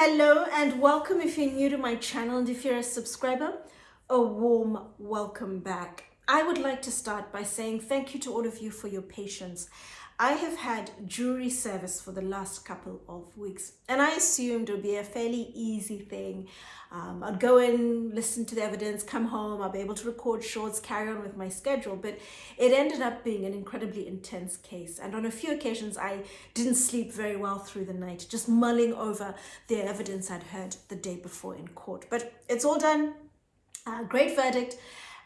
Hello and welcome if you're new to my channel, and if you're a subscriber, a warm welcome back. I would like to start by saying thank you to all of you for your patience. I have had jury service for the last couple of weeks and I assumed it would be a fairly easy thing. I'd go in, listen to the evidence, come home, I'll be able to record shorts, carry on with my schedule, but it ended up being an incredibly intense case. And on a few occasions, I didn't sleep very well through the night, just mulling over the evidence I'd heard the day before in court. But it's all done, great verdict,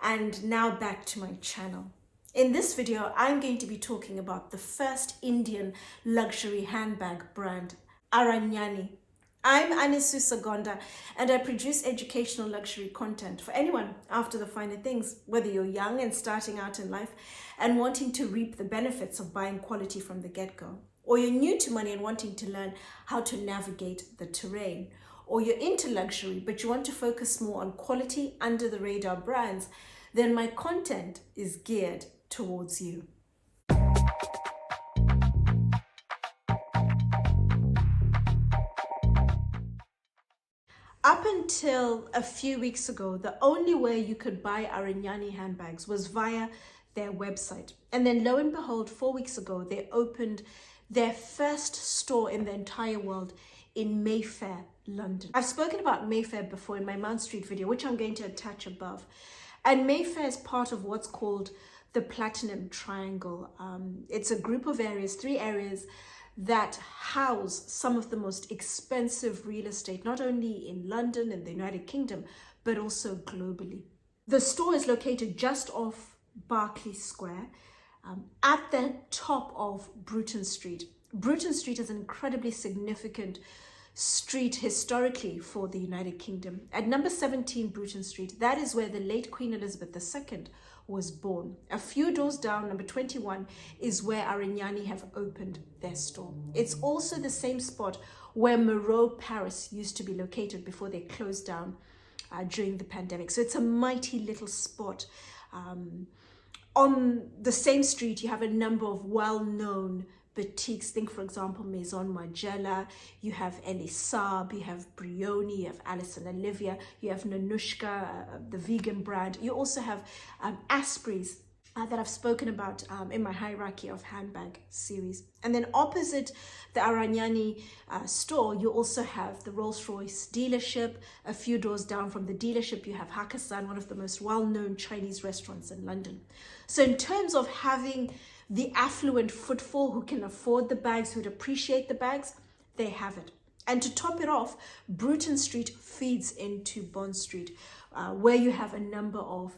and now back to my channel. In this video, I'm going to be talking about the first Indian luxury handbag brand, Aranyani. I'm Anesu Sagonda and I produce educational luxury content for anyone after the finer things, whether you're young and starting out in life and wanting to reap the benefits of buying quality from the get-go, or you're new to money and wanting to learn how to navigate the terrain, or you're into luxury but you want to focus more on quality under the radar brands, then my content is geared towards you. Up until a few weeks ago, the only way you could buy Aranyani handbags was via their website. And then lo and behold, 4 weeks ago, they opened their first store in the entire world in Mayfair, London. I've spoken about Mayfair before in my Mount Street video, which I'm going to attach above. And Mayfair is part of what's called the Platinum Triangle. It's a group of areas, 3 areas, that house some of the most expensive real estate, not only in London and the United Kingdom, but also globally. The store is located just off Berkeley Square, at the top of Bruton Street. Bruton Street is an incredibly significant street historically for the United Kingdom. At number 17 Bruton Street, that is where the late Queen Elizabeth II was born. A few doors down, number 21, is where Aranyani have opened their store. It's also the same spot where Moreau, Paris used to be located before they closed down during the pandemic. So it's a mighty little spot. On the same street, you have a number of well-known boutiques. Think, for example, Maison Margiela, you have Elisab, you have Brioni, you have Alice and Olivia, you have Nanushka, the vegan brand. You also have Asprey's that I've spoken about in my hierarchy of handbag series. And then opposite the Aranyani store, you also have the Rolls-Royce dealership. A few doors down from the dealership, you have Hakkasan, one of the most well-known Chinese restaurants in London. So in terms of having the affluent footfall who can afford the bags, who'd appreciate the bags, they have it. And to top it off, Bruton Street feeds into Bond Street, where you have a number of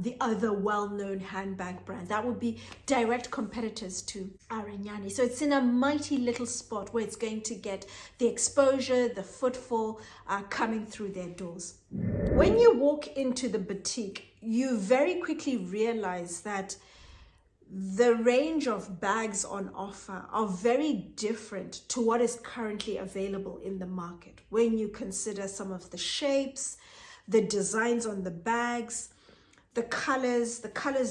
the other well-known handbag brands that would be direct competitors to Aranyani. So it's in a mighty little spot where it's going to get the exposure, the footfall coming through their doors. When you walk into the boutique, you very quickly realize that the range of bags on offer are very different to what is currently available in the market. When you consider some of the shapes, the designs on the bags, the colors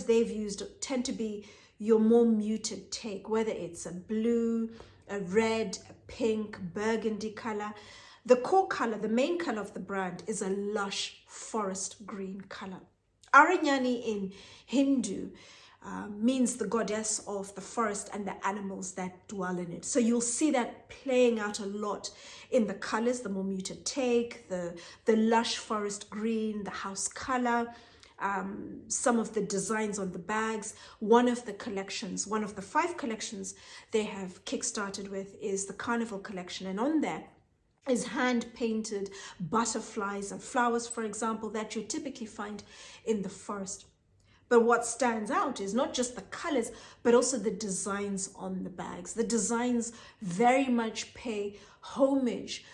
they've used tend to be your more muted take, whether it's a blue, a red, a pink, burgundy color. The core color, the main color of the brand, is a lush forest green color. Aranyani in Hindu means the goddess of the forest and the animals that dwell in it. So you'll see that playing out a lot in the colors, the more muted take, the lush forest green, the house color, some of the designs on the bags. One of the 5 collections they have kickstarted with is the Carnival collection, and on there is hand-painted butterflies and flowers, for example, that you typically find in the forest. But what stands out is not just the colors, but also the designs on the bags. The designs very much pay homage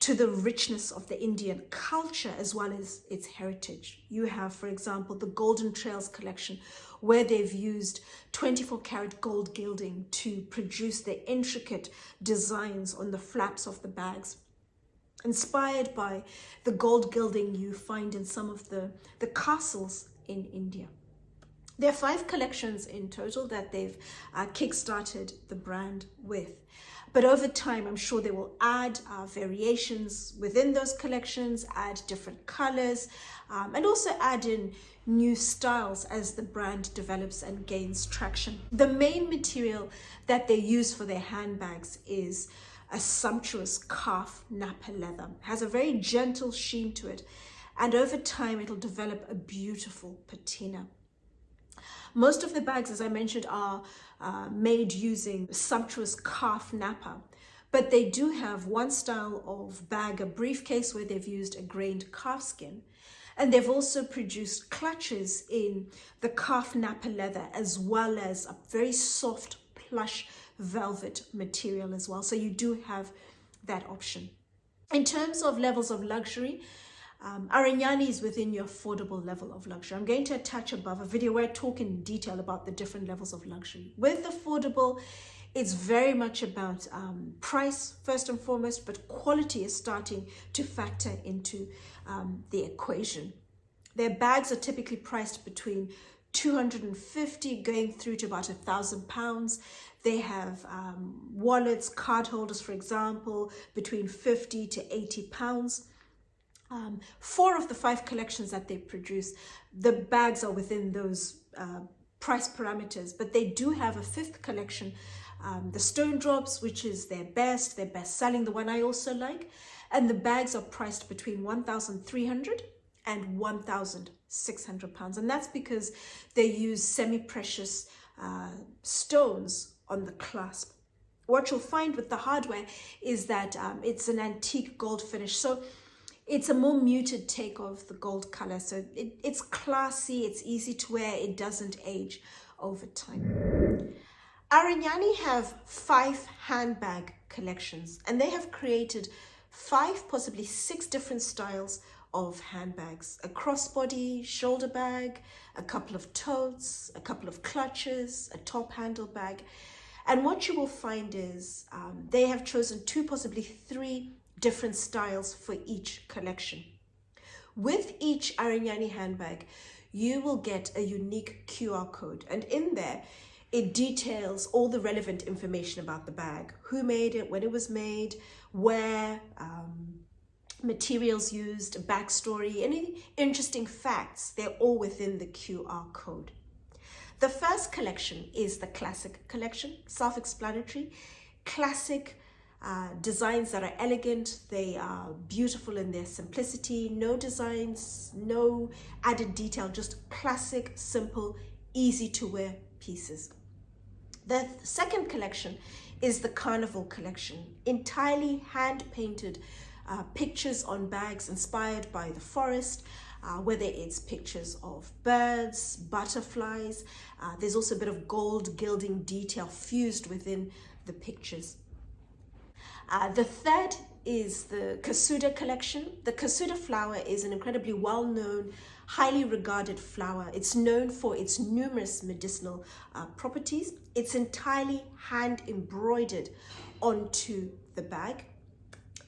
to the richness of the Indian culture as well as its heritage. You have, for example, the Golden Trails collection, where they've used 24-karat gold gilding to produce the intricate designs on the flaps of the bags, inspired by the gold gilding you find in some of the castles in India. There are 5 collections in total that they've kickstarted the brand with. But over time, I'm sure they will add variations within those collections, add different colors, and also add in new styles as the brand develops and gains traction. The main material that they use for their handbags is a sumptuous calf nappa leather. It has a very gentle sheen to it, and over time it'll develop a beautiful patina. Most of the bags, as I mentioned, are made using sumptuous calf nappa, but they do have one style of bag, a briefcase, where they've used a grained calf skin. And they've also produced clutches in the calf nappa leather, as well as a very soft plush velvet material as well. So you do have that option. In terms of levels of luxury, Aranyani is within your affordable level of luxury. I'm going to attach above a video where I talk in detail about the different levels of luxury. With affordable, it's very much about price first and foremost, but quality is starting to factor into the equation. Their bags are typically priced between 250 going through to about £1,000. They have wallets, card holders, for example, between 50 to £80. 4 of the 5 collections that they produce, the bags are within those price parameters, but they do have a 5th collection, the stone drops, which is their best selling, the one I also like, and the bags are priced between 1,300 and 1,600 pounds, and that's because they use semi-precious stones on the clasp. What you'll find with the hardware is that it's an antique gold finish, so it's a more muted take of the gold color. So it's classy, it's easy to wear, it doesn't age over time. Aranyani have 5 handbag collections, and they have created 5, possibly 6 different styles of handbags. A crossbody shoulder bag, a couple of totes, a couple of clutches, a top handle bag. And what you will find is they have chosen 2, possibly 3 different styles for each collection. With each Aranyani handbag, you will get a unique QR code, and in there it details all the relevant information about the bag: who made it, when it was made, where, materials used, backstory, any interesting facts. They're all within the QR code. The first collection is the classic collection, self-explanatory, classic designs that are elegant. They are beautiful in their simplicity, no designs, no added detail, just classic, simple, easy to wear pieces. The second collection is the Carnival collection, entirely hand painted pictures on bags inspired by the forest, whether it's pictures of birds, butterflies. There's also a bit of gold gilding detail fused within the pictures. The third is the Kesuda collection. The Kesuda flower is an incredibly well-known, highly regarded flower. It's known for its numerous medicinal properties. It's entirely hand embroidered onto the bag.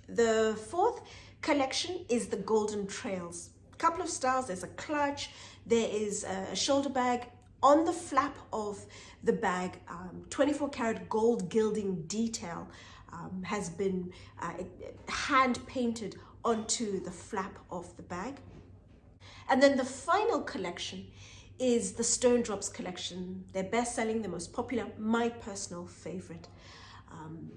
The fourth collection is the Golden Trails. A couple of styles. There's a clutch, there is a shoulder bag. On the flap of the bag, 24 karat gold gilding detail has been hand painted onto the flap of the bag. And then the final collection is the Stone Drops collection. They're best-selling, the most popular, my personal favorite.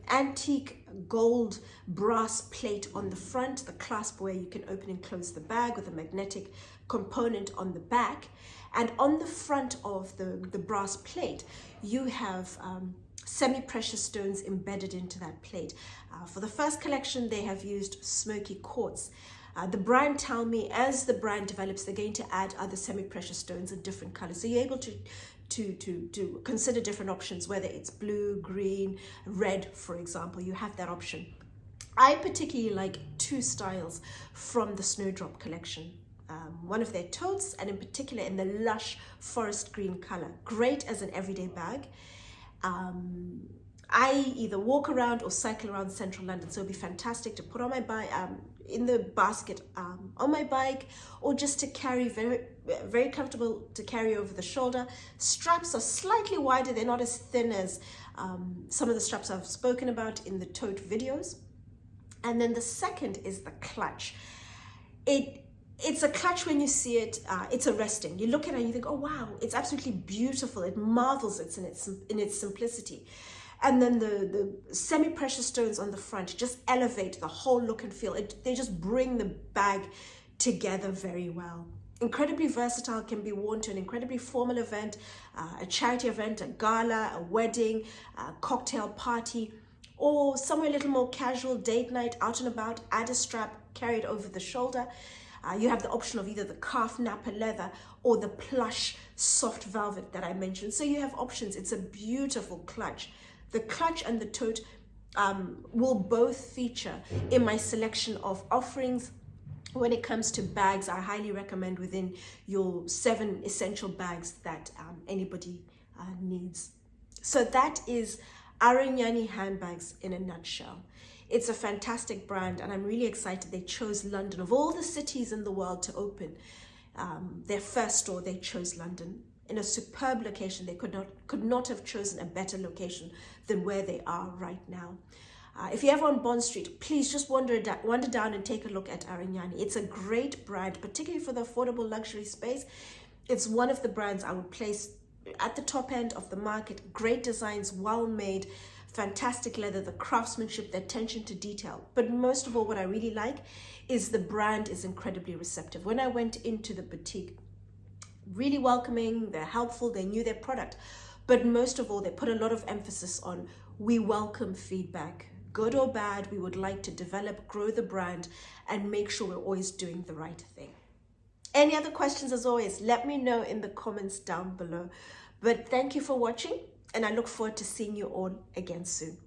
Antique gold brass plate on the front, the clasp where you can open and close the bag with a magnetic component on the back. And on the front of the brass plate, you have semi-precious stones embedded into that plate. For the first collection, they have used smoky quartz. The brand tell me as the brand develops, they're going to add other semi-precious stones in different colors. So you're able to consider different options, whether it's blue, green, red, for example. You have that option. I particularly like 2 styles from the Snowdrop collection. One of their totes, and in particular in the lush forest green color. Great as an everyday bag. I either walk around or cycle around central London, so it'd be fantastic to put on my bike, in the basket on my bike, or just to carry, very comfortable to carry over the shoulder. Straps are slightly wider, they're not as thin as some of the straps I've spoken about in the tote videos. And then the second is the clutch. It's a clutch. When you see it, it's arresting. You look at it and you think, oh wow, it's absolutely beautiful. It marvels in its simplicity. And then the semi-precious stones on the front just elevate the whole look and feel. They just bring the bag together very well. Incredibly versatile, can be worn to an incredibly formal event, a charity event, a gala, a wedding, a cocktail party, or somewhere a little more casual, date night, out and about. Add a strap, carry it over the shoulder. You have the option of either the calf nappa leather or the plush soft velvet that I mentioned. So you have options. It's a beautiful clutch. The clutch and the tote will both feature in my selection of offerings. When it comes to bags, I highly recommend within your 7 essential bags that anybody needs. So that is Aranyani handbags in a nutshell. It's a fantastic brand, and I'm really excited they chose London. Of all the cities in the world to open their first store, they chose London. In a superb location. They could not have chosen a better location than where they are right now. If you're ever on Bond Street, please just wander down and take a look at Aranyani. It's a great brand, particularly for the affordable luxury space. It's one of the brands I would place at the top end of the market. Great designs, well made, fantastic leather, the craftsmanship, the attention to detail. But most of all, what I really like is the brand is incredibly receptive. When I went into the boutique, really welcoming, they're helpful, they knew their product. But most of all, they put a lot of emphasis on, we welcome feedback, good or bad. We would like to develop, grow the brand, and make sure we're always doing the right thing. Any other questions, as always, let me know in the comments down below. But thank you for watching, and I look forward to seeing you all again soon.